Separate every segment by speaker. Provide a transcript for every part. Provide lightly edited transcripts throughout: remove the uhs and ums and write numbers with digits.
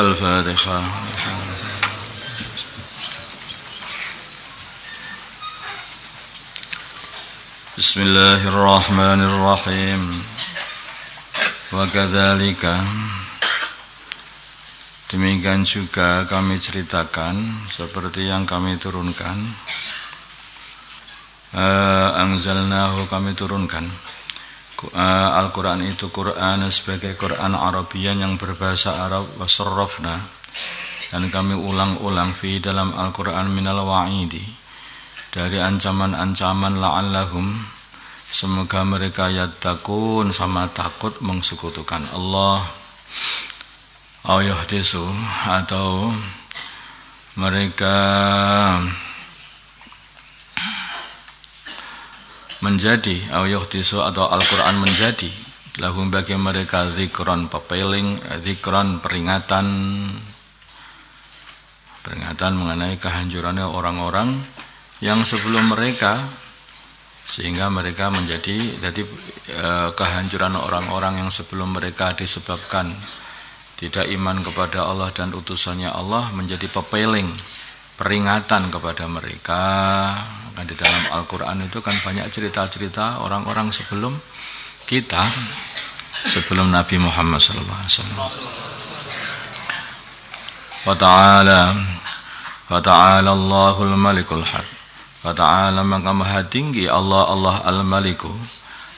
Speaker 1: Al-Fatihah. Bismillahirrahmanirrahim. Wa kadzalika, demikian juga kami ceritakan seperti yang kami turunkan. Anzalnahu, kami turunkan Al-Quran itu Quran sebagai Quran Arabian yang berbahasa Arab, wasarrafna, dan kami ulang-ulang fi dalam Al-Quran minal wa'idi, dari ancaman-ancaman, la'allahum, semoga mereka yattaqun, sama takut mengsekutukan Allah, au yuhdisu, atau mereka menjadi, au yuhdisu, atau Al-Quran menjadi lahum bagi mereka zikron, pepeling, zikron, peringatan mengenai kehancurannya orang-orang yang sebelum mereka, sehingga mereka menjadi, jadi kehancuran orang-orang yang sebelum mereka disebabkan tidak iman kepada Allah dan utusannya Allah, menjadi pepeling, peringatan kepada mereka. Kan di dalam Al-Quran itu kan banyak cerita-cerita orang-orang sebelum kita, sebelum Nabi Muhammad SAW. Wa ta'ala Allahul Malikul Haq. Wa ta'ala, maka maha tinggi Allah Al-Maliku,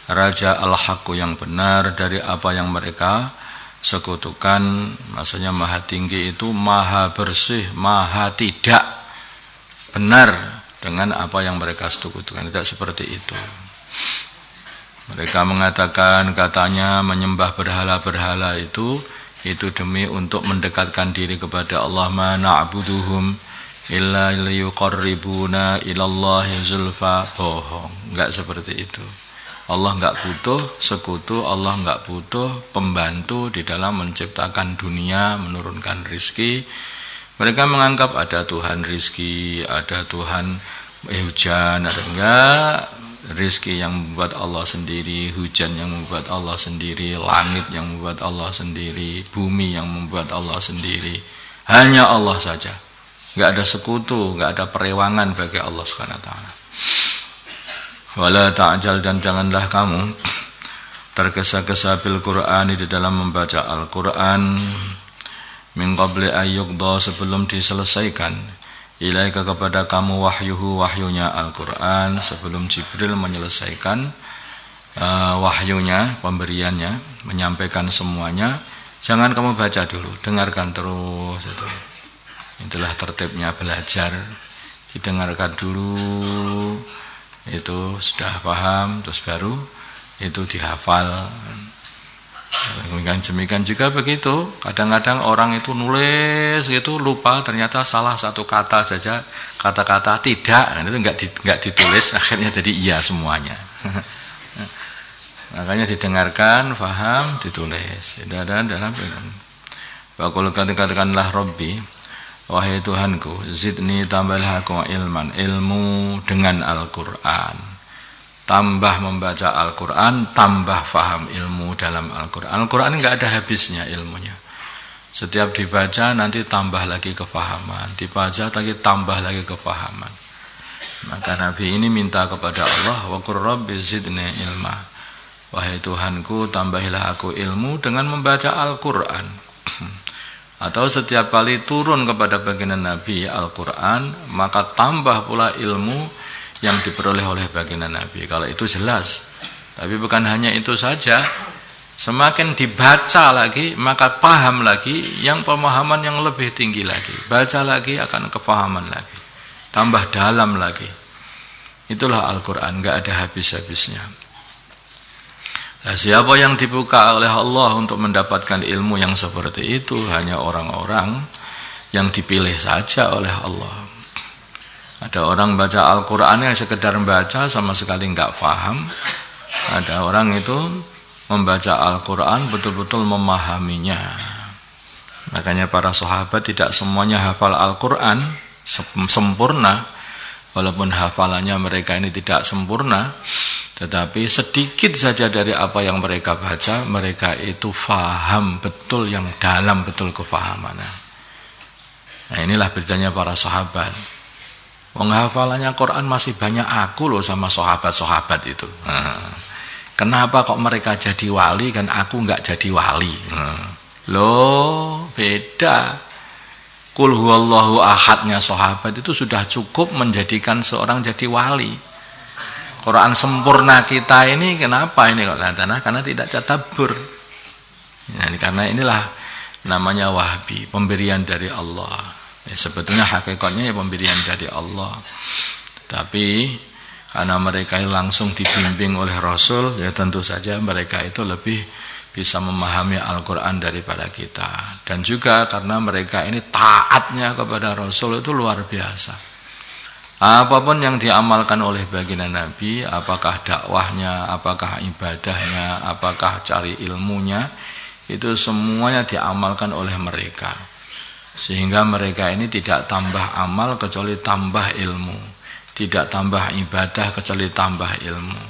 Speaker 1: Raja Al-Haqqu yang benar dari apa yang mereka sekutukan. Maksudnya maha tinggi itu maha bersih, maha tidak benar dengan apa yang mereka sekutukan. Tidak seperti itu. Mereka mengatakan, katanya menyembah berhala-berhala itu demi untuk mendekatkan diri kepada Allah. Ma na'buduhum illa liyuqarribuna ilallahi zulfa. Bohong, enggak seperti itu. Allah enggak butuh sekutu, Allah enggak butuh pembantu di dalam menciptakan dunia, menurunkan rizki. Mereka menganggap ada Tuhan rizki, ada Tuhan hujan, ada enggak. Rizki yang membuat Allah sendiri, hujan yang membuat Allah sendiri, langit yang membuat Allah sendiri, bumi yang membuat Allah sendiri. Hanya Allah saja. Enggak ada sekutu, enggak ada perewangan bagi Allah SWT. Wala ta'jal, dan janganlah kamu tergesa-gesa bil Qur'ani, di dalam membaca Al-Qur'an, min qabli ayyuqda, sebelum diselesaikan, ilaika, kepada kamu, wahyunya Al-Quran, sebelum Jibril menyelesaikan wahyunya, pemberiannya, menyampaikan semuanya. Jangan kamu baca dulu, dengarkan terus. Itulah tertibnya belajar, didengarkan dulu, itu sudah paham, terus baru itu dihafal. Demikian juga begitu. Kadang-kadang orang itu nulis gitu lupa, ternyata salah satu kata saja, kata-kata tidak, itu enggak ditulis, akhirnya jadi iya semuanya. Makanya didengarkan, paham, ditulis. Dan dalam Waqul, katakanlah Rabbi, wahai Tuhanku, zidni, tambahlah aku ilman, ilmu dengan Al-Quran. Tambah membaca Al-Quran, tambah faham ilmu dalam Al-Quran. Al-Quran enggak ada habisnya ilmunya. Setiap dibaca nanti tambah lagi kefahaman, dibaca lagi tambah lagi kefahaman. Maka Nabi ini minta kepada Allah, wa qur rabbi zidni ilma, wahai Tuhanku, tambahilah aku ilmu dengan membaca Al-Quran. Atau setiap kali turun kepada baginda Nabi Al-Quran, maka tambah pula ilmu yang diperoleh oleh baginda Nabi. Kalau itu jelas. Tapi bukan hanya itu saja. Semakin dibaca lagi, maka paham lagi, yang pemahaman yang lebih tinggi lagi. Baca lagi akan kepahaman lagi. Tambah dalam lagi. Itulah Al-Quran, enggak ada habis-habisnya. Nah, siapa yang dibuka oleh Allah untuk mendapatkan ilmu yang seperti itu? Hanya orang-orang yang dipilih saja oleh Allah. Ada orang baca Al-Quran yang sekedar baca, sama sekali enggak paham. Ada orang itu membaca Al-Quran betul-betul memahaminya. Makanya para sahabat tidak semuanya hafal Al-Quran sempurna. Walaupun hafalannya mereka ini tidak sempurna, Tetapi sedikit saja dari apa yang mereka baca, mereka itu faham betul yang dalam betul kefahamannya. Nah inilah bedanya para sahabat. Hafalannya Quran masih banyak aku loh sama sahabat-sahabat itu. Kenapa kok mereka jadi wali kan aku nggak jadi wali? Loh beda. Qul huwallahu ahadnya sahabat itu sudah cukup menjadikan seorang jadi wali. Quran sempurna kita ini kenapa ini kok katanya? Karena tidak tadabbur. Ya, karena inilah namanya wahbi, pemberian dari Allah. Ya, sebetulnya hakikatnya ya pemberian dari Allah. Tapi karena mereka langsung dibimbing oleh Rasul, ya tentu saja mereka itu lebih bisa memahami Al-Quran daripada kita. Dan juga karena mereka ini taatnya kepada Rasul itu luar biasa. Apapun yang diamalkan oleh baginda Nabi, apakah dakwahnya, apakah ibadahnya, apakah cari ilmunya, itu semuanya diamalkan oleh mereka. Sehingga mereka ini tidak tambah amal kecuali tambah ilmu, tidak tambah ibadah kecuali tambah ilmu,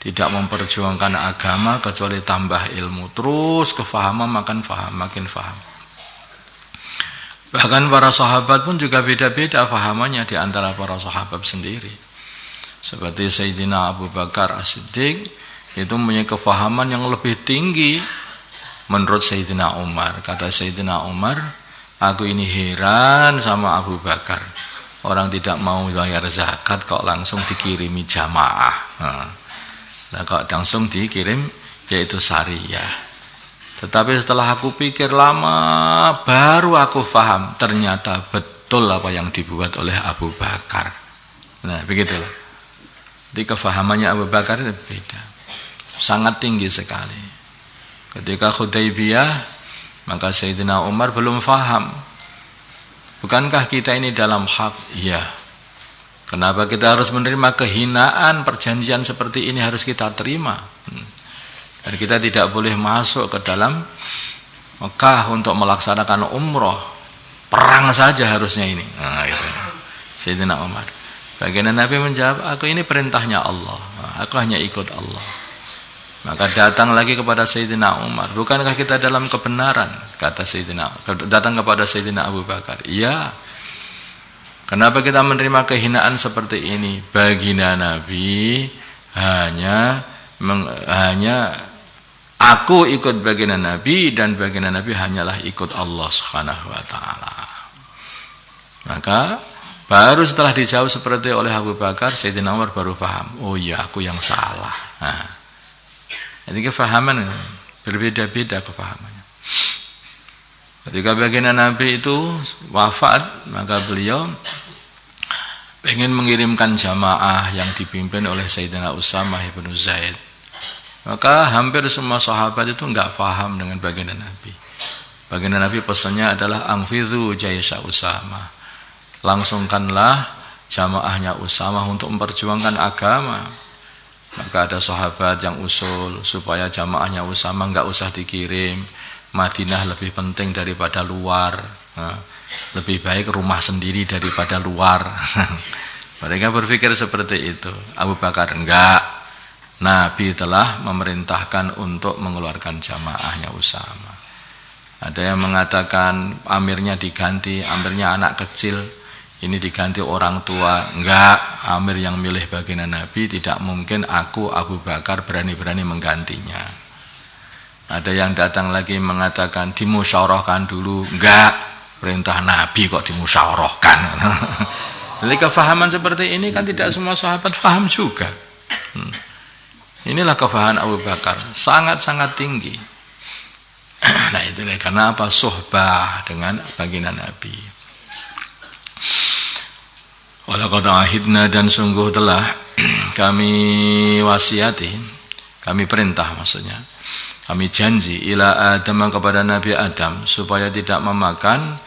Speaker 1: tidak memperjuangkan agama kecuali tambah ilmu. Terus kefahaman makin faham. Bahkan para sahabat pun juga beda-beda fahamannya di antara para sahabat sendiri. Seperti Sayyidina Abu Bakar As-Siddiq itu punya kefahaman yang lebih tinggi menurut Sayyidina Umar. Kata Sayyidina Umar, aku ini heran sama Abu Bakar. Orang tidak mau bayar zakat kok langsung dikirimi jamaah. Nah, kok langsung dikirim yaitu syariah. Tetapi setelah aku pikir lama baru aku paham ternyata betul apa yang dibuat oleh Abu Bakar. Nah begitulah. Jadi kefahamannya Abu Bakar itu beda, sangat tinggi sekali. Ketika Hudaybiyah maka Sayyidina Umar belum paham. Bukankah kita ini dalam hak? Iya. Kenapa kita harus menerima kehinaan perjanjian seperti ini harus kita terima? Dan kita tidak boleh masuk ke dalam Mekah untuk melaksanakan umroh. Perang saja harusnya ini. Nah, itu. Sayyidina Umar. Baginda Nabi menjawab, aku ini perintahnya Allah. Aku hanya ikut Allah. Maka datang lagi kepada Sayyidina Umar. Bukankah kita dalam kebenaran? Kata Sayyidina. Datang kepada Sayyidina Abu Bakar. Iya. Kenapa kita menerima kehinaan seperti ini? Baginda Nabi hanya aku ikut baginda Nabi dan baginda Nabi hanyalah ikut Allah Subhanahu wa taala. Maka baru setelah dijawab seperti oleh Abu Bakar, Sayyidina Umar baru paham. Oh iya, aku yang salah. Nah, jadi kefahaman berbeda-beda kefahamannya. Ketika baginda Nabi itu wafat, maka beliau ingin mengirimkan jamaah yang dipimpin oleh Sayyidina Usamah ibn Zaid. Maka hampir semua sahabat itu enggak paham dengan baginda Nabi. Baginda Nabi pesannya adalah angfidhu jaisha Usamah. Langsungkanlah jamaahnya Usamah untuk memperjuangkan agama. Maka ada sahabat yang usul supaya jamaahnya Usamah enggak usah dikirim. Madinah lebih penting daripada luar. Lebih baik rumah sendiri daripada luar. Mereka berpikir seperti itu. Abu Bakar enggak. Nabi telah memerintahkan untuk mengeluarkan jamaahnya Usamah. Ada yang mengatakan amirnya diganti, amirnya anak kecil, ini diganti orang tua. Enggak, amir yang milih baginda Nabi, tidak mungkin aku Abu Bakar berani-berani menggantinya. Ada yang datang lagi mengatakan dimusyawarahkan dulu. Enggak, perintah Nabi kok dimusyawarahkan. Jadi kefahaman seperti ini kan tidak semua sahabat paham juga. Inilah kefahaman Abu Bakar, sangat-sangat tinggi. Nah itulah karena apa? Suhbah dengan baginda Nabi. Walaqad ahidna, dan sungguh telah kami wasiati, kami perintah maksudnya, kami janji ila Adam, kepada Nabi Adam, supaya tidak memakan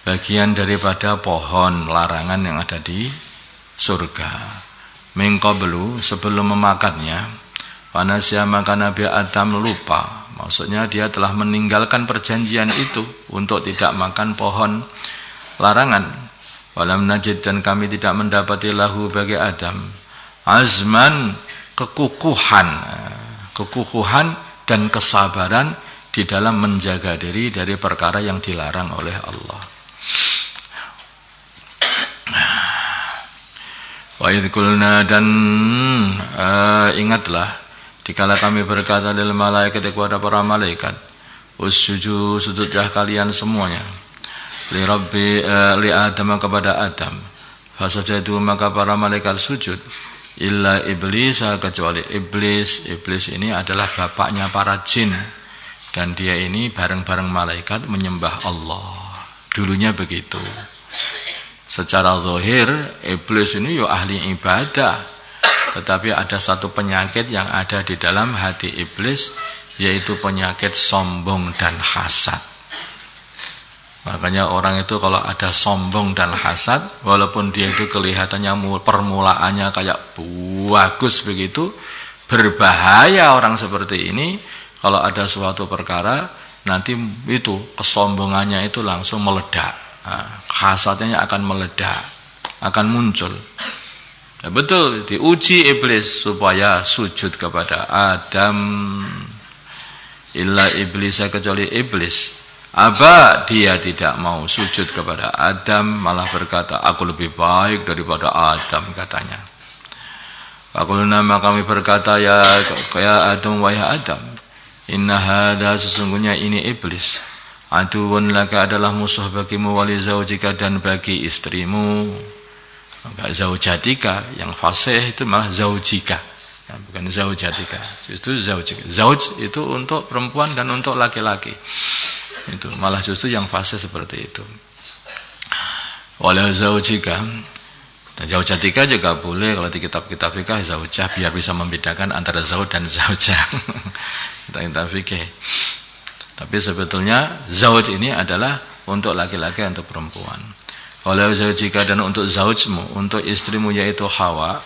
Speaker 1: bagian daripada pohon larangan yang ada di surga. Min qablu, sebelum memakannya. Panasya, maka Nabi Adam lupa. Maksudnya dia telah meninggalkan perjanjian itu untuk tidak makan pohon larangan. Walam najid, dan kami tidak mendapati lahu bagi Adam azman kekukuhan dan kesabaran di dalam menjaga diri dari perkara yang dilarang oleh Allah. Wa idh qulna, dan ingatlah dikala kami berkata lil malaikat kepada para malaikat, usjudu, sujudlah kalian semuanya, li Adam, kepada Adam. Fasajadu, maka para malaikat sujud, illa iblis, kecuali iblis. Iblis ini adalah bapaknya para jin, dan dia ini bareng-bareng malaikat menyembah Allah. Dulunya begitu. Secara zahir iblis ini yo ahli ibadah, tetapi ada satu penyakit yang ada di dalam hati iblis, yaitu penyakit sombong dan hasad. Makanya orang itu kalau ada sombong dan hasad, walaupun dia itu kelihatannya permulaannya kayak bagus begitu, berbahaya orang seperti ini. Kalau ada suatu perkara, nanti itu kesombongannya itu langsung meledak. Hasadnya akan meledak, akan muncul. Ya, betul, diuji iblis supaya sujud kepada Adam. Illa iblis, kecuali iblis. Aba, dia tidak mau sujud kepada Adam, malah berkata, aku lebih baik daripada Adam, katanya. Faqulna, maka kami berkata, ya Adam, wahai Adam, inna hadza, sesungguhnya ini iblis, aduun laka, adalah musuh bagimu, wali zaujika, dan bagi istrimu. Maka zaujatika, yang fasih itu malah zaujika, ya, bukan zaujatika. Itu zaujika. Zauj itu untuk perempuan dan untuk laki-laki. Itu malah justru yang fasih seperti itu. Wali zaujika, dan zaujatika juga boleh kalau di kitab-kitab fikih zaujah, biar bisa membedakan antara zauj dan zaujah. Kitab fikih. Tapi sebetulnya zauj ini adalah untuk laki-laki, untuk perempuan. Oleh zaujika, dan untuk zaujmu, untuk istrimu yaitu Hawa.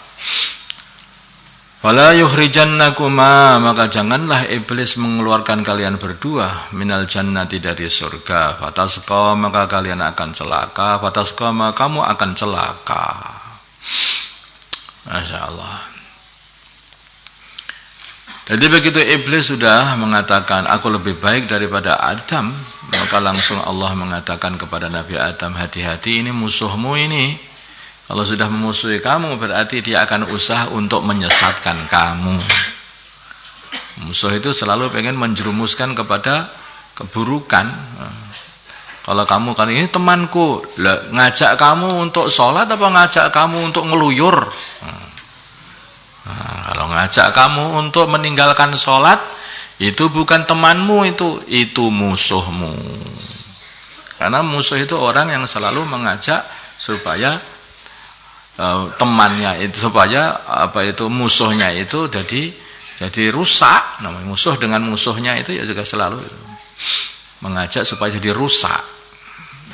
Speaker 1: Wala yukhrijannakuma, maka janganlah iblis mengeluarkan kalian berdua minal jannati, dari surga. Fatasqa, maka kalian akan celaka. Fatasqa, maka kamu akan celaka. Masya Allah. Jadi begitu iblis sudah mengatakan aku lebih baik daripada Adam, maka langsung Allah mengatakan kepada Nabi Adam, hati-hati, ini musuhmu ini. Kalau sudah memusuhi kamu, berarti dia akan usaha untuk menyesatkan kamu. Musuh itu selalu pengen menjerumuskan kepada keburukan. Kalau kamu kan ini temanku, ngajak kamu untuk sholat apa ngajak kamu untuk ngeluyur? Nah, kalau ngajak kamu untuk meninggalkan sholat, itu bukan temanmu, itu musuhmu. Karena musuh itu orang yang selalu mengajak supaya temannya itu, supaya musuhnya itu jadi rusak. Namanya musuh dengan musuhnya itu ya juga selalu itu mengajak supaya jadi rusak.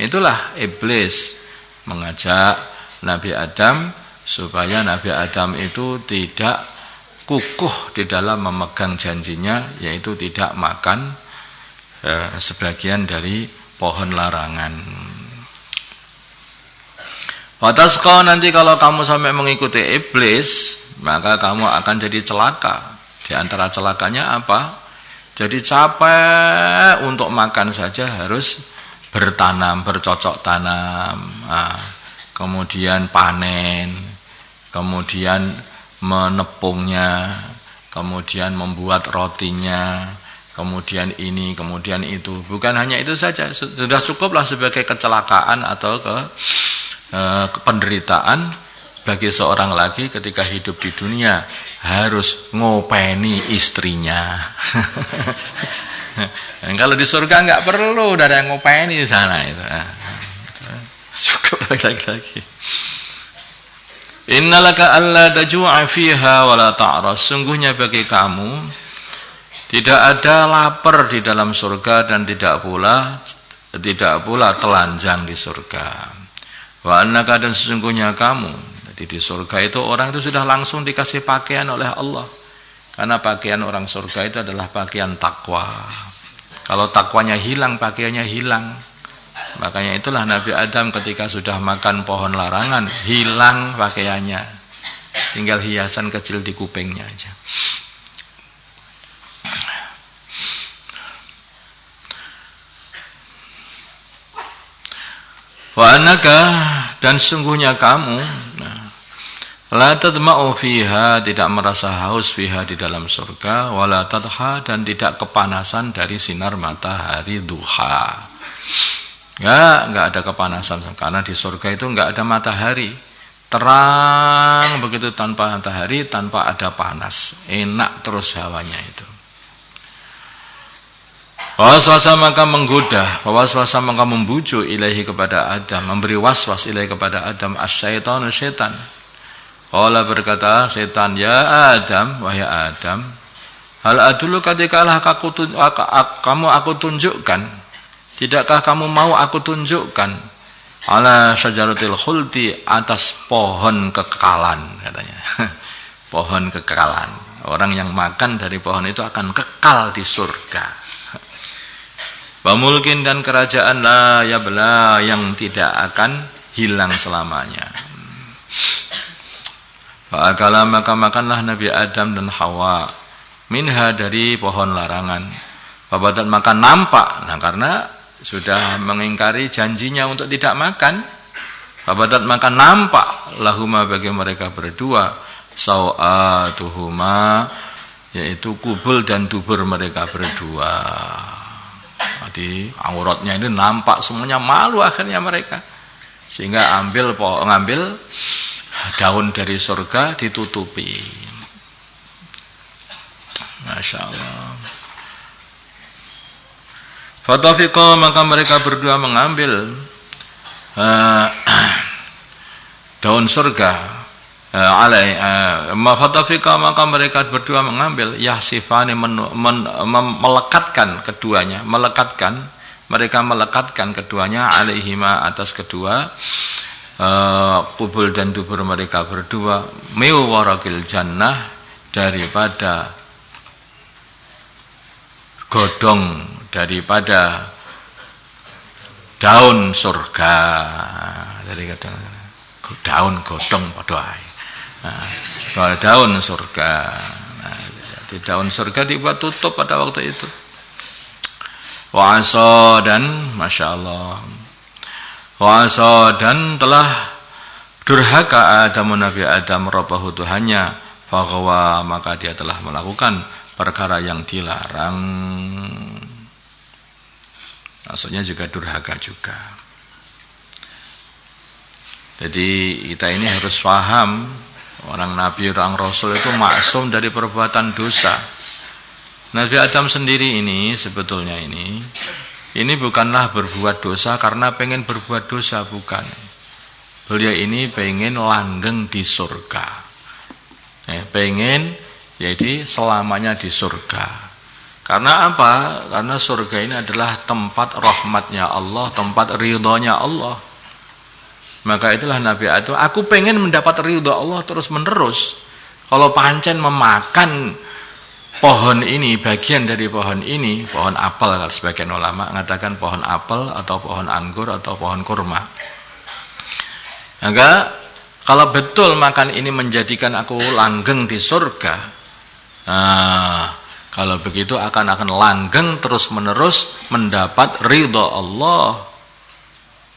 Speaker 1: Itulah iblis mengajak Nabi Adam supaya Nabi Adam itu tidak kukuh di dalam memegang janjinya, yaitu tidak makan sebagian dari pohon larangan. Watasqa, nanti kalau kamu sampai mengikuti iblis, maka kamu akan jadi celaka. Di antara celakanya apa? Jadi capek untuk makan saja harus bertanam, bercocok tanam, kemudian panen, kemudian menepungnya, kemudian membuat rotinya, kemudian ini, kemudian itu. Bukan hanya itu saja, sudah cukuplah sebagai kecelakaan atau penderitaan bagi seorang laki ketika hidup di dunia harus ngopeni istrinya. Dan kalau di surga nggak perlu, udah ada yang ngopeni di sana itu. Cukup lagi. Innalaka alla tajua fiha wala ta'ras, sungguhnya bagi kamu tidak ada lapar di dalam surga dan tidak pula telanjang di surga. Wa annaka, dan sesungguhnya kamu, jadi di surga itu orang itu sudah langsung dikasih pakaian oleh Allah. Karena pakaian orang surga itu adalah pakaian takwa. Kalau takwanya hilang, pakaiannya hilang. Makanya itulah Nabi Adam ketika sudah makan pohon larangan, hilang pakaiannya. tinggal hiasan kecil di kupingnya aja. Wa annaka, dan sungguhnya kamu, la tadma'u fiha, tidak merasa haus fiha di dalam surga, wala tadha, dan tidak kepanasan dari sinar matahari duha. Enggak ada kepanasan, karena di surga itu enggak ada matahari. Terang begitu tanpa matahari, tanpa ada panas. Enak terus hawanya itu. Waswasa maka menggoda, waswasa maka membujuk ilahi kepada Adam, memberi waswas ilahi kepada Adam as-syaitanu, setan. Allah berkata setan, ya Adam, wahai Adam, hal adulu katikalah kamu aku tunjukkan, tidakkah kamu mau aku tunjukkan, ala syajaratil khuldi, atas pohon kekekalan, katanya. Pohon kekekalan. Orang yang makan dari pohon itu akan kekal di surga. Wa mulkin, dan kerajaan la yabla, yang tidak akan hilang selamanya. Wa akala, maka makanlah Nabi Adam dan Hawa minha, dari pohon larangan. Babadat, maka nampak, nah karena sudah mengingkari janjinya untuk tidak makan. Babadat, maka nampak lahuma, bagi mereka berdua, sawatuhuma, yaitu kubul dan dubur mereka berdua. Jadi auratnya ini nampak semuanya, malu akhirnya mereka, sehingga ngambil daun dari surga ditutupi. Masya Allah. Fatafiqa, maka mereka berdua mengambil daun surga. Fatafiqa, maka mereka berdua mengambil, yahsifani, melekatkan keduanya, mereka melekatkan keduanya, alaihima, atas kedua kubul dan dubur mereka berdua, miwarakil jannah, daripada godong, daripada daun surga, dari kata daun godong padha. Kalau daun surga, di daun surga dibuat tutup pada waktu itu. Wa'asa, dan Masya Allah, wa'asa, dan telah durhaka Adam, Nabi Adam, Rabbahu, Tuhannya, faghawa, maka dia telah melakukan perkara yang dilarang. Maksudnya juga durhaka juga. Jadi kita ini harus paham, orang Nabi, orang Rasul itu maksum dari perbuatan dosa. Nabi Adam sendiri ini sebetulnya ini bukanlah berbuat dosa karena pengen berbuat dosa, bukan. Beliau ini pengen langgeng di surga. Pengen jadi selamanya di surga. Karena apa? Karena surga ini adalah tempat rahmatnya Allah, tempat ridhonya Allah. Maka itulah Nabi Adam, aku pengen mendapat ridho Allah terus menerus. Kalau pancen memakan pohon ini, bagian dari pohon ini, pohon apel, kalau sebagian ulama mengatakan pohon apel atau pohon anggur atau pohon kurma. Maka kalau betul makan ini menjadikan aku langgeng di surga, kalau begitu akan langgeng terus menerus mendapat ridho Allah.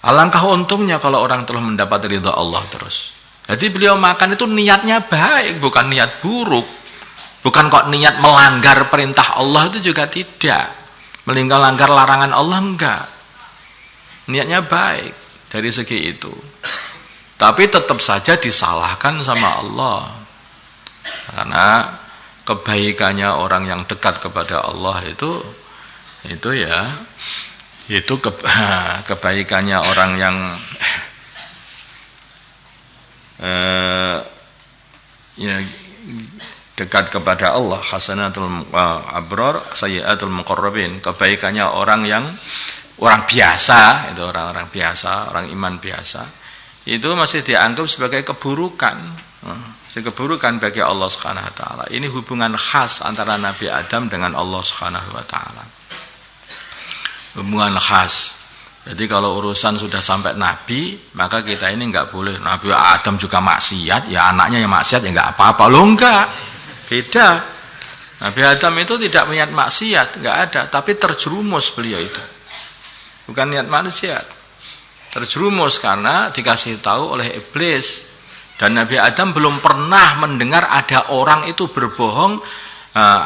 Speaker 1: Alangkah untungnya kalau orang telah mendapat ridha Allah terus. Jadi beliau makan itu niatnya baik, bukan niat buruk. Bukan kok niat melanggar perintah Allah, itu juga tidak. Melanggar larangan Allah, enggak. Niatnya baik dari segi itu. Tapi tetap saja disalahkan sama Allah. Karena kebaikannya orang yang dekat kepada Allah itu ya, itu kebaikannya orang yang ya, dekat kepada Allah, hasanatul abrar sayyiatul muqarrabin, kebaikannya orang biasa, itu orang-orang biasa, orang iman biasa, itu masih dianggap sebagai keburukan, keburukan bagi Allah Subhanahu wa taala. Ini hubungan khas antara Nabi Adam dengan Allah Subhanahu wa taala. Hubungan khas. Jadi kalau urusan sudah sampai Nabi, maka kita ini enggak boleh. Nabi Adam juga maksiat, ya anaknya yang maksiat ya enggak apa-apa. Loh enggak, beda. Nabi Adam itu tidak niat maksiat, enggak ada. Tapi terjerumus beliau itu. Bukan niat maksiat. Terjerumus karena dikasih tahu oleh iblis. Dan Nabi Adam belum pernah mendengar ada orang itu berbohong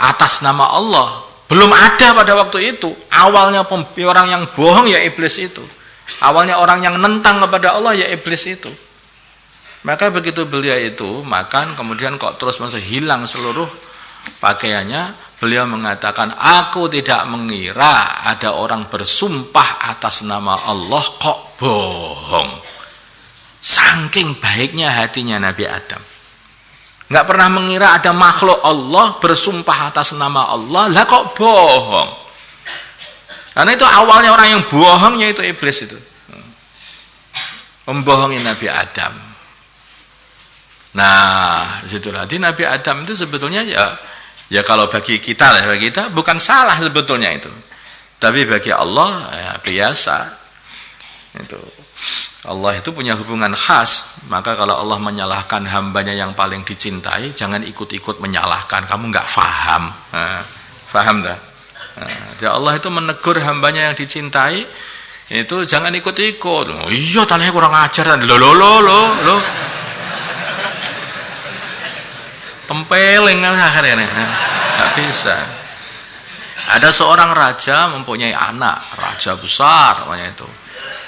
Speaker 1: atas nama Allah. Belum ada pada waktu itu. Awalnya orang yang bohong ya iblis itu. Awalnya orang yang nentang kepada Allah ya iblis itu. Maka begitu beliau itu makan, kemudian kok terus hilang seluruh pakaiannya, beliau mengatakan, aku tidak mengira ada orang bersumpah atas nama Allah kok bohong. Saking baiknya hatinya Nabi Adam. Nggak pernah mengira ada makhluk Allah bersumpah atas nama Allah, lah kok bohong. Karena itu awalnya orang yang bohong yaitu iblis itu. Membohongi Nabi Adam. Nah, disitulah. Jadi Nabi Adam itu sebetulnya ya kalau bagi kita bukan salah sebetulnya itu. Tapi bagi Allah ya biasa. Itu. Allah itu punya hubungan khas, maka kalau Allah menyalahkan hambanya yang paling dicintai, jangan ikut-ikut menyalahkan, kamu nggak faham. Faham tak? Ya Allah itu menegur hambanya yang dicintai, itu jangan ikut-ikut. Oh, iya, tanahnya kurang ajar. Lo. Tempeleng akhirnya. Nggak bisa. Ada seorang raja mempunyai anak, raja besar namanya itu.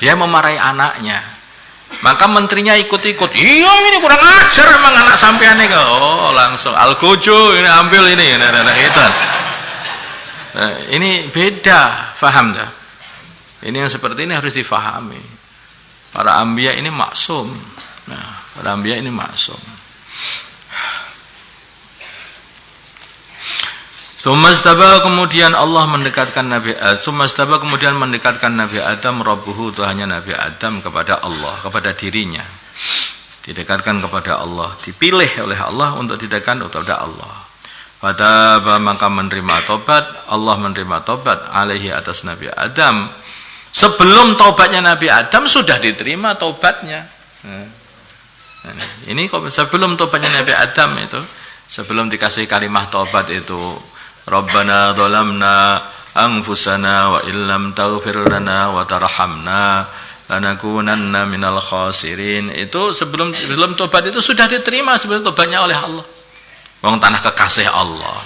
Speaker 1: Dia memarahi anaknya. Maka menterinya ikut-ikut. Iya, ini kurang ajar emang anak sampean ini. Oh, langsung al-gojo ini ambil ini. Itu. Nah, ini beda, paham tak? Ini yang seperti ini harus difahami. Para anbiya ini maksum. Nah, para anbiya ini maksum. Sumastaba kemudian Allah mendekatkan Nabi Sumastaba kemudian mendekatkan Nabi Adam Rabbuhu Tuhannya Nabi Adam kepada Allah, kepada dirinya. Didekatkan kepada Allah, dipilih oleh Allah untuk didekatkan kepada Allah. Fataba maka menerima tobat, Allah menerima tobat alaihi atas Nabi Adam. Sebelum tobatnya Nabi Adam sudah diterima tobatnya. Ini sebelum tobatnya Nabi Adam itu, sebelum dikasih kalimat tobat itu, Rabbana dhalamna anfusana wa illam taghfir lana wa tarhamna lanakunanna minal khasirin. Itu sebelum tobat itu sudah diterima sebelum tobatnya oleh Allah. Wong tanah kekasih Allah.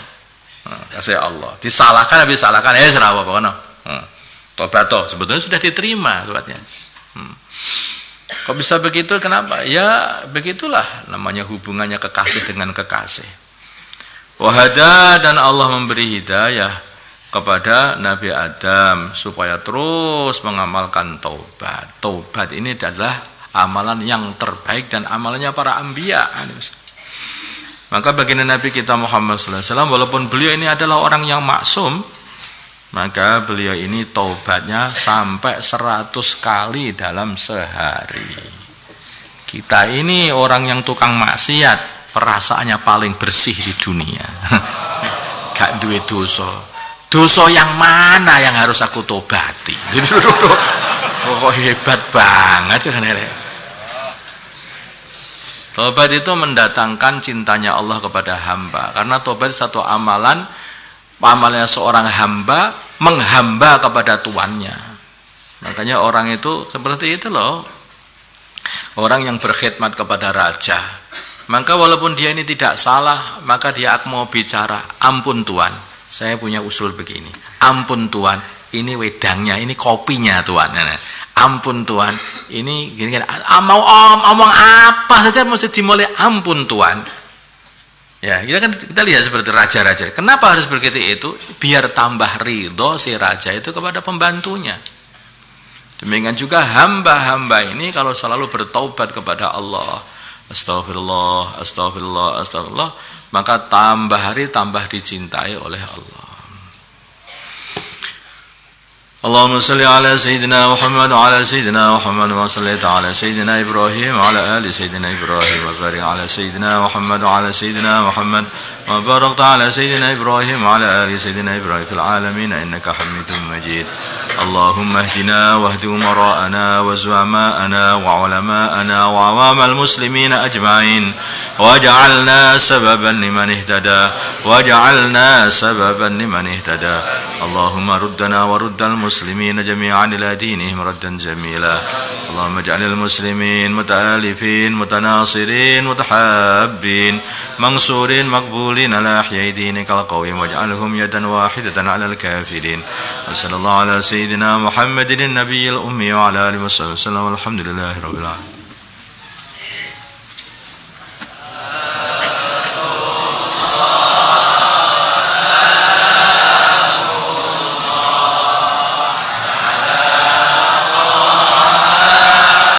Speaker 1: Kasih Allah. Disalahkan habis salahkan ora apa-apa kono. Tobat toh sebetulnya sudah diterima tobatnya. Kok bisa begitu? Kenapa? Ya begitulah namanya hubungannya kekasih dengan kekasih. Wahada dan Allah memberi hidayah kepada Nabi Adam supaya terus mengamalkan taubat. Taubat ini adalah amalan yang terbaik dan amalannya para anbiya. Maka baginda Nabi kita Muhammad SAW, walaupun beliau ini adalah orang yang maksum, maka beliau ini taubatnya sampai 100 kali dalam sehari. Kita ini orang yang tukang maksiat, perasaannya paling bersih di dunia. Gak duwe dosa. Dosa yang mana yang harus aku tobati? Oh, hebat banget kan. Tobat itu mendatangkan cintanya Allah kepada hamba. Karena tobat satu amalan, amalnya seorang hamba menghamba kepada tuannya. Makanya orang itu seperti itu loh. Orang yang berkhidmat kepada raja. Maka walaupun dia ini tidak salah, maka dia mau bicara, ampun Tuan, saya punya usul begini. Ampun Tuan, ini wedangnya, ini kopinya Tuan. Ampun Tuan, ini gini. Mau omong apa saja mesti dimulai ampun Tuan. Ya, kita lihat seperti raja-raja. Kenapa harus begitu itu? Biar tambah ridho si raja itu kepada pembantunya. Demikian juga hamba-hamba ini kalau selalu bertaubat kepada Allah, Astaghfirullah, astaghfirullah, astaghfirullah, maka tambah hari tambah dicintai oleh Allah. Allahumma salli ala Sayyidina Muhammad wa ala Sayyidina Muhammad wa salli ala Sayyidina Ibrahim wa ala ali Sayyidina Ibrahim wa barik ala Sayyidina Muhammad wa ala Sayyidina Muhammad wa barakta ala Sayyidina Ibrahim wa ala ali Sayyidina Ibrahim fil alamin innaka Hamidum Majid. اللهم اهدنا واهد أمراءنا وزعماءنا وعلماءنا وعوام المسلمين أجمعين واجعلنا سببا لمن اهتدى اللهم ردنا ورد المسلمين جميعا إلى دينهم ردا جميلا اللهم اجعل المسلمين متآلفين متناصرين متحابين منصورين مقبولين على أحياء دينك القويم واجعلهم يدا واحدة على الكافرين وصلى الله على سيدنا محمد النبي الأمي وعلى آله وصحبه وسلم والحمد لله رب العالمين.